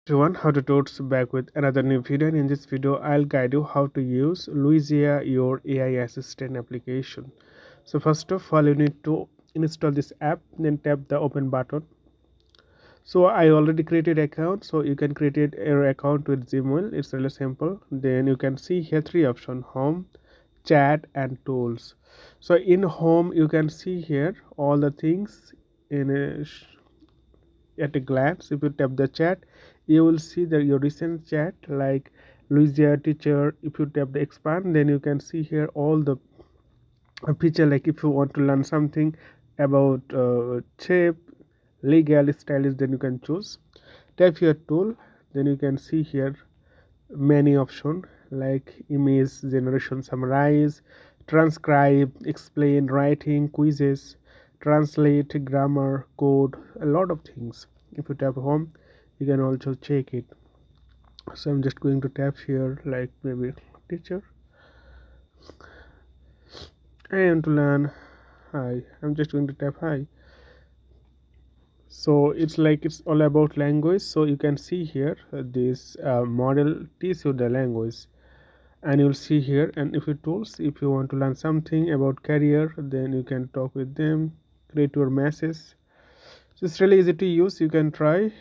Everyone, how to totes back with another new video, and in this video I'll guide you how to use Luiza, your AI assistant application. So first of all, you need to install this app, then tap the open button. So I already created account, so you can create your account with Gmail. It's really simple. Then you can see here three options: home, chat and tools. So in home you can see here all the things in at a glance. If you tap the chat, you will see that your recent chat like Luiza teacher. If you tap the expand, then you can see here all the feature, like if you want to learn something about shape, legal stylish, then you can choose. Tap your tool, then you can see here many options like image generation, summarize, transcribe, explain, writing, quizzes, translate, grammar, code, a lot of things. If you tap home, you can also check it. So I'm just going to tap here, like maybe teacher. I want to learn hi. I'm just going to tap hi. So it's like it's all about language. So you can see here this model teaches you the language, and you'll see here. And if you tools, if you want to learn something about career, then you can talk with them, create your message. So it's really easy to use. You can try.